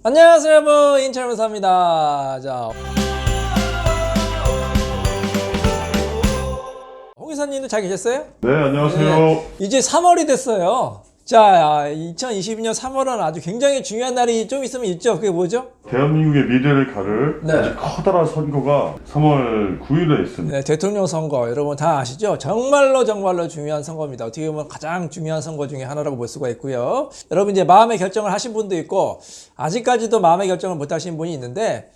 안녕하세요 여러분, 인철무사입니다. 자, 홍 이사님도 잘 계셨어요? 네, 안녕하세요. 네, 이제 3월이 됐어요. 자, 2022년 3월은 아주 굉장히 중요한 날이 좀 있으면 있죠. 그게 뭐죠? 대한민국의 미래를 가를 네. 아주 커다란 선거가 3월 9일에 있습니다. 네, 대통령 선거 여러분 다 아시죠? 정말로 중요한 선거입니다. 어떻게 보면 가장 중요한 선거 중에 하나라고 볼 수가 있고요. 여러분 이제 마음의 결정을 하신 분도 있고 아직까지도 마음의 결정을 못 하신 분이 있는데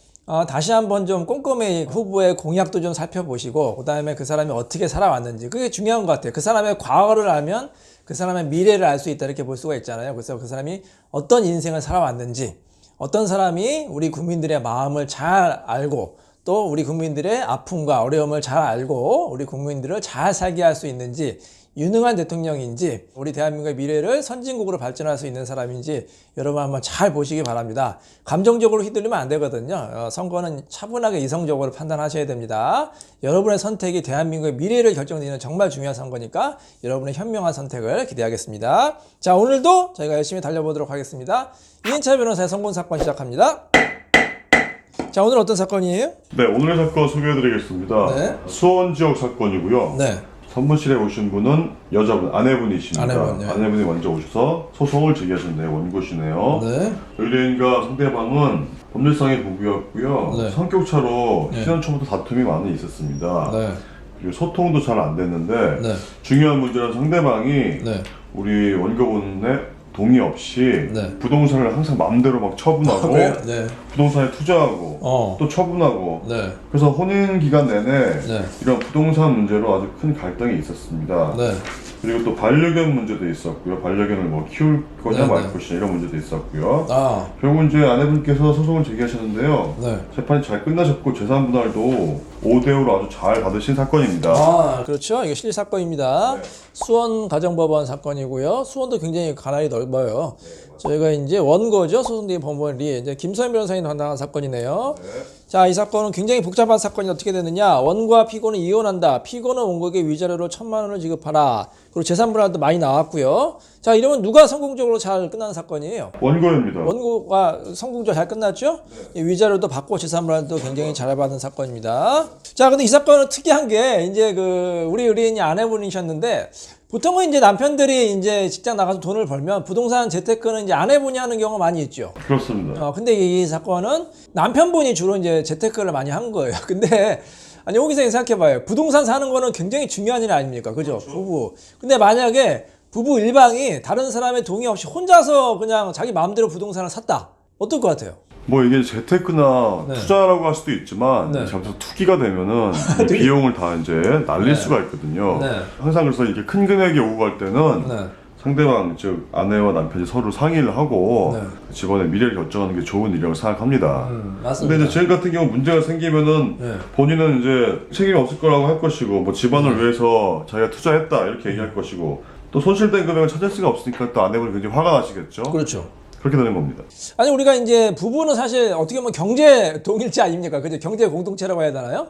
다시 한번 좀 꼼꼼히 후보의 공약도 좀 살펴보시고 그 다음에 그 사람이 어떻게 살아왔는지 그게 중요한 것 같아요. 그 사람의 과거를 알면 그 사람의 미래를 알 수 있다 이렇게 볼 수가 있잖아요. 그래서 그 사람이 어떤 인생을 살아왔는지 어떤 사람이 우리 국민들의 마음을 잘 알고 또 우리 국민들의 아픔과 어려움을 잘 알고 우리 국민들을 잘 살게 할 수 있는지 유능한 대통령인지 우리 대한민국의 미래를 선진국으로 발전할 수 있는 사람인지 여러분 한번 잘 보시기 바랍니다. 감정적으로 휘둘리면 안 되거든요. 선거는 차분하게 이성적으로 판단하셔야 됩니다. 여러분의 선택이 대한민국의 미래를 결정짓는 정말 중요한 선거니까 여러분의 현명한 선택을 기대하겠습니다. 자, 오늘도 저희가 열심히 달려보도록 하겠습니다. 이인철 변호사의 선고 사건 시작합니다. 자, 오늘 어떤 사건이에요? 네, 오늘의 사건 소개해드리겠습니다. 네. 수원 지역 사건이고요. 네. 선무실에 오신 분은 여자분, 아내분이십니다. 아내분, 예. 아내분이 먼저 오셔서 소송을 제기하셨네요. 원고시네요. 네. 의뢰인과 상대방은 법률상의 부부였고요. 네. 성격차로 네. 10년 초부터 다툼이 많이 있었습니다. 네. 그리고 소통도 잘 안 됐는데 네. 중요한 문제는 상대방이 네. 우리 원고분의 동의 없이 네. 부동산을 항상 마음대로 막 처분하고 네. 부동산에 투자하고 또 처분하고 네. 그래서 혼인 기간 내내 네. 이런 부동산 문제로 아주 큰 갈등이 있었습니다. 네. 그리고 또 반려견 문제도 있었고요. 반려견을 뭐 키울 거냐 네, 말 네. 것이냐 이런 문제도 있었고요. 아, 결국 이제 아내분께서 소송을 제기하셨는데요. 네. 재판이 잘 끝나셨고 재산 분할도 5대5로 아주 잘 받으신 사건입니다. 아, 그렇죠. 이게 실리 사건입니다. 네. 수원 가정법원 사건이고요. 수원도 굉장히 가날이 넓어요. 저희가 이제 원고죠. 소송대행 법원이 이제 김소연 변호사님 담당한 사건이네요. 네. 자, 이 사건은 굉장히 복잡한 사건이 어떻게 되느냐. 원고와 피고는 이혼한다. 피고는 원고에게 위자료로 1,000만 원을 지급하라. 그리고 재산 분할도 많이 나왔고요. 자, 이러면 누가 성공적으로 잘 끝난 사건이에요? 원고입니다. 원고가 성공적으로 잘 끝났죠? 네. 위자료도 받고 재산 분할도 굉장히 잘 받은 사건입니다. 자, 근데 이 사건은 특이한 게 이제 우리 의뢰인이 아내분이셨는데 보통은 이제 남편들이 이제 직장 나가서 돈을 벌면 부동산 재테크는 이제 아내분이 하는 경우가 많이 있죠. 그렇습니다. 근데 이 사건은 남편분이 주로 이제 재테크를 많이 한 거예요. 근데 아니, 호 기자님 생각해봐요. 부동산 사는 거는 굉장히 중요한 일 아닙니까? 그죠? 그렇죠. 부부. 근데 만약에 부부 일방이 다른 사람의 동의 없이 혼자서 그냥 자기 마음대로 부동산을 샀다. 어떨 것 같아요? 뭐 이게 재테크나 네. 투자라고 할 수도 있지만 네. 잘못해서 투기가 되면은 이 비용을 다 이제 날릴 수가 있거든요. 네. 항상 그래서 이렇게 큰 금액이 오고 갈 때는 네. 상대방 즉 아내와 남편이 서로 상의를 하고 네. 집안의 미래를 결정하는 게 좋은 일이라고 생각합니다. 맞습니다. 근데 이제 지금 같은 경우 문제가 생기면은 네. 본인은 이제 책임이 없을 거라고 할 것이고 뭐 집안을 위해서 자기가 투자했다 이렇게 얘기할 것이고 또 손실된 금액을 찾을 수가 없으니까 또 아내분이 굉장히 화가 나시겠죠. 그렇죠. 그렇게 되는 겁니다. 아니, 우리가 이제 부부는 사실 어떻게 보면 경제 동일체 아닙니까? 그죠? 경제 공동체라고 해야 되나요?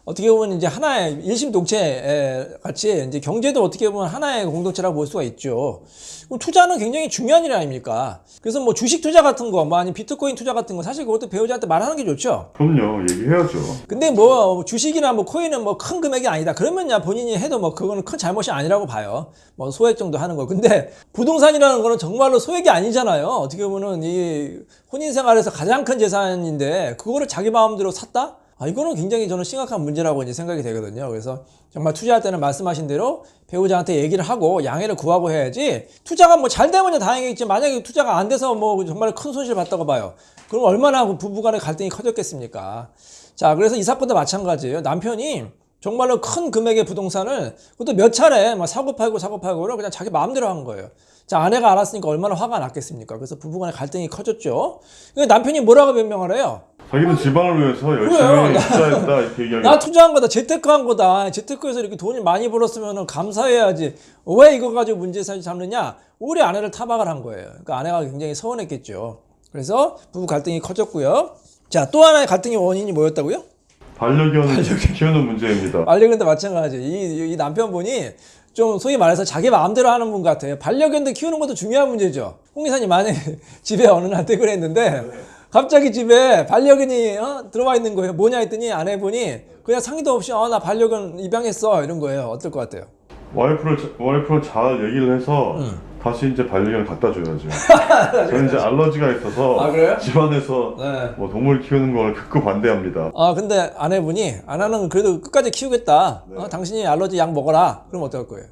어떻게 보면 이제 하나의 일심동체 같이 이제 경제도 어떻게 보면 하나의 공동체라고 볼 수가 있죠. 그럼 투자는 굉장히 중요한 일 아닙니까? 그래서 뭐 주식 투자 같은 거, 뭐 아니면 비트코인 투자 같은 거 사실 그것도 배우자한테 말하는 게 좋죠. 그럼요, 얘기해야죠. 근데 뭐 주식이나 뭐 코인은 뭐 큰 금액이 아니다. 그러면야 본인이 해도 뭐 그거는 큰 잘못이 아니라고 봐요. 뭐 소액 정도 하는 거. 근데 부동산이라는 거는 정말로 소액이 아니잖아요. 어떻게 보면은 이 혼인 생활에서 가장 큰 재산인데 그거를 자기 마음대로 샀다? 이거는 굉장히 저는 심각한 문제라고 이제 생각이 되거든요. 그래서 정말 투자할 때는 말씀하신 대로 배우자한테 얘기를 하고 양해를 구하고 해야지 투자가 뭐 잘 되면 다행이겠지 만약에 투자가 안 돼서 뭐 정말 큰 손실 봤다고 봐요. 그럼 얼마나 부부 간의 갈등이 커졌겠습니까? 자, 그래서 이 사건도 마찬가지예요. 남편이 정말로 큰 금액의 부동산을 그것도 몇 차례 막 사고 팔고를 그냥 자기 마음대로 한 거예요. 자, 아내가 알았으니까 얼마나 화가 났겠습니까? 그래서 부부 간의 갈등이 커졌죠. 그러니까 남편이 뭐라고 변명을 해요? 자기는 집안을 위해서 열심히 그래요. 투자했다 이렇게 얘기하는 나 투자한 거다. 재테크한 거다. 재테크에서 이렇게 돈을 많이 벌었으면 감사해야지. 왜 이거 가지고 문제 삼느냐? 우리 아내를 타박을 한 거예요. 그러니까 아내가 굉장히 서운했겠죠. 그래서 부부 갈등이 커졌고요. 자, 또 하나의 갈등의 원인이 뭐였다고요? 반려견 키우는 문제입니다. 반려견도 마찬가지. 이 남편분이 좀 소위 말해서 자기 마음대로 하는 분 같아요. 반려견도 키우는 것도 중요한 문제죠. 홍 기사님 만약에 집에 어느 날 퇴근했는데 갑자기 집에 반려견이 들어와 있는 거예요. 뭐냐 했더니 아내분이 그냥 상의도 없이 나 반려견 입양했어 이런 거예요. 어떨 것 같아요? 와이프랑 잘 얘기를 해서 다시 이제 반려견을 갖다 줘야죠. 저는 이제 알러지가 있어서 아, 그래요? 집안에서 네. 뭐 동물 키우는 걸 극구 반대합니다. 근데 아내분이 나는 그래도 끝까지 키우겠다. 네. 당신이 알러지 약 먹어라. 그럼 어떨 거예요?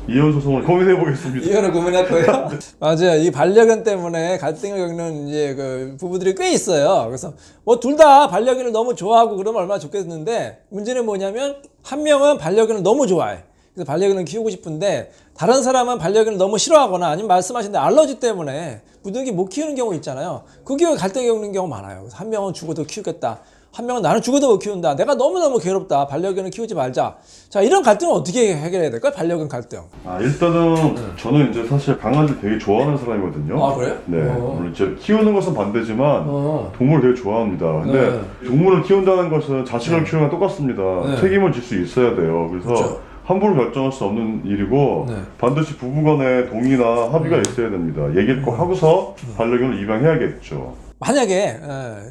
이혼 소송을 고민해 보겠습니다. 이거는 고민할 거예요. 맞아요. 이 반려견 때문에 갈등을 겪는 이제 그 부부들이 꽤 있어요. 그래서 뭐 둘 다 반려견을 너무 좋아하고 그러면 얼마나 좋겠는데 문제는 뭐냐면 한 명은 반려견을 너무 좋아해. 그래서 반려견을 키우고 싶은데 다른 사람은 반려견을 너무 싫어하거나 아니면 말씀하신 대로 알러지 때문에 부득이 못 키우는 경우 있잖아요. 그게 갈등이 겪는 경우 많아요. 그래서 한 명은 죽어도 키우겠다. 한 명은 나는 죽어도 못 키운다. 내가 너무너무 괴롭다. 반려견을 키우지 말자. 자, 이런 갈등은 어떻게 해결해야 될까요? 반려견 갈등. 일단은 저는 이제 사실 강아지를 되게 좋아하는 사람이거든요. 아, 그래요? 네. 물론 이제 키우는 것은 반대지만 어. 동물을 되게 좋아합니다. 근데 네. 동물을 키운다는 것은 자식을 키우는 거랑 똑같습니다. 네. 책임을 질 수 있어야 돼요. 그래서 그렇죠. 함부로 결정할 수 없는 일이고 네. 반드시 부부간의 동의나 합의가 있어야 됩니다. 얘기를 꼭 하고서 반려견을 입양해야겠죠. 만약에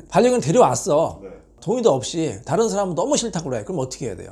반려견 데려왔어. 네. 동의도 없이 다른 사람은 너무 싫다고 그래. 그럼 어떻게 해야 돼요?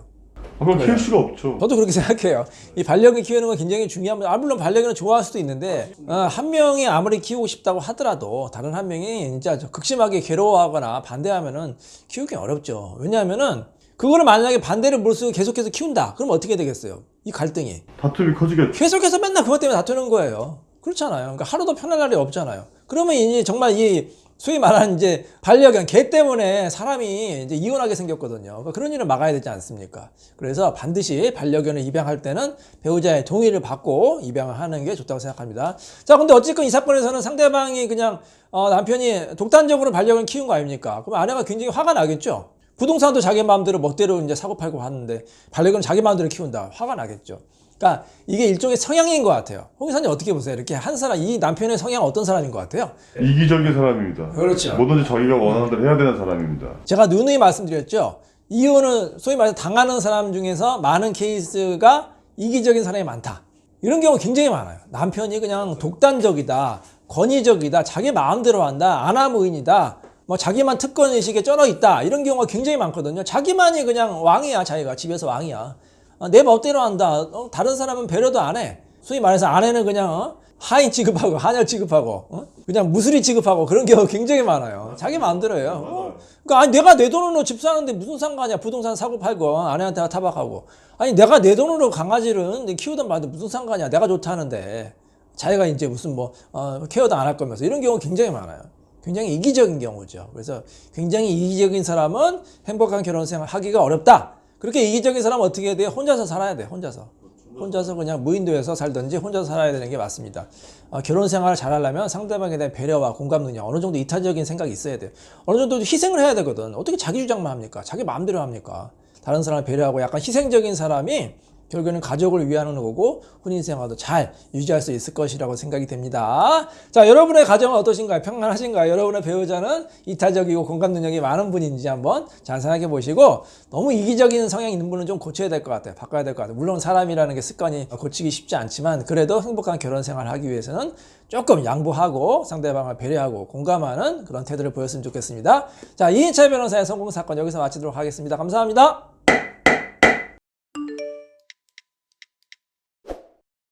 그럼 키울 수가 없죠. 저도 그렇게 생각해요. 이 반려견 키우는 건 굉장히 중요합니다. 물론 반려견을 좋아할 수도 있는데 한 명이 아무리 키우고 싶다고 하더라도 다른 한 명이 진짜 극심하게 괴로워하거나 반대하면은 키우기 어렵죠. 왜냐하면은 그거를 만약에 반대를 무릅쓰고 계속해서 키운다. 그럼 어떻게 되겠어요? 이 갈등이 다툼이 커지겠죠. 계속해서 맨날 그것 때문에 다투는 거예요. 그렇잖아요. 그러니까 하루도 편할 날이 없잖아요. 그러면 이제 정말 이 소위 말하는 이제 반려견 개 때문에 사람이 이제 이혼하게 생겼거든요. 그러니까 그런 일을 막아야 되지 않습니까? 그래서 반드시 반려견을 입양할 때는 배우자의 동의를 받고 입양을 하는 게 좋다고 생각합니다. 자, 근데 어쨌건 이 사건에서는 상대방이 그냥 남편이 독단적으로 반려견을 키운 거 아닙니까? 그럼 아내가 굉장히 화가 나겠죠. 부동산도 자기 마음대로 멋대로 이제 사고 팔고 하는데 반려견을 자기 마음대로 키운다. 화가 나겠죠. 그러니까 이게 일종의 성향인 것 같아요. 홍 기사님 어떻게 보세요? 이렇게 한 사람, 이 남편의 성향은 어떤 사람인 것 같아요? 이기적인 사람입니다. 그렇죠. 뭐든지 자기가 원하는 대로 해야 되는 사람입니다. 제가 누누이 말씀드렸죠. 이혼은 소위 말해서 당하는 사람 중에서 많은 케이스가 이기적인 사람이 많다. 이런 경우 굉장히 많아요. 남편이 그냥 독단적이다, 권위적이다, 자기 마음대로 한다, 아나무인이다, 뭐 자기만 특권의식에 쩔어 있다. 이런 경우가 굉장히 많거든요. 자기만이 그냥 왕이야, 자기가. 집에서 왕이야. 내 멋대로 한다. 다른 사람은 배려도 안 해. 소위 말해서 아내는 그냥 하인 취급하고 한열 취급하고 그냥 무수리 취급하고 그런 경우가 굉장히 많아요. 자기 마음대로 해요. 그러니까 내가 내 돈으로 집 사는데 무슨 상관이야. 부동산 사고 팔고 아내한테 타박하고. 아니 내가 내 돈으로 강아지를 키우든 말든 무슨 상관이야. 내가 좋다는데 자기가 이제 무슨 뭐 케어도 안 할 거면서 이런 경우가 굉장히 많아요. 굉장히 이기적인 경우죠. 그래서 굉장히 이기적인 사람은 행복한 결혼 생활 하기가 어렵다. 그렇게 이기적인 사람은 어떻게 해야 돼요? 혼자서 살아야 돼. 혼자서 그냥 무인도에서 살든지 혼자서 살아야 되는 게 맞습니다. 결혼 생활을 잘하려면 상대방에 대한 배려와 공감 능력, 어느 정도 이타적인 생각이 있어야 돼요. 어느 정도 희생을 해야 되거든. 어떻게 자기 주장만 합니까? 자기 마음대로 합니까? 다른 사람을 배려하고 약간 희생적인 사람이 결국에는 가족을 위하는 거고 혼인 생활도 잘 유지할 수 있을 것이라고 생각이 됩니다. 자, 여러분의 가정은 어떠신가요? 평안하신가요? 여러분의 배우자는 이타적이고 공감 능력이 많은 분인지 한번 잘 생각해 보시고 너무 이기적인 성향이 있는 분은 좀 고쳐야 될 것 같아요. 바꿔야 될 것 같아요. 물론 사람이라는 게 습관이 고치기 쉽지 않지만 그래도 행복한 결혼 생활을 하기 위해서는 조금 양보하고 상대방을 배려하고 공감하는 그런 태도를 보였으면 좋겠습니다. 자, 이인철 변호사의 성공 사건 여기서 마치도록 하겠습니다. 감사합니다.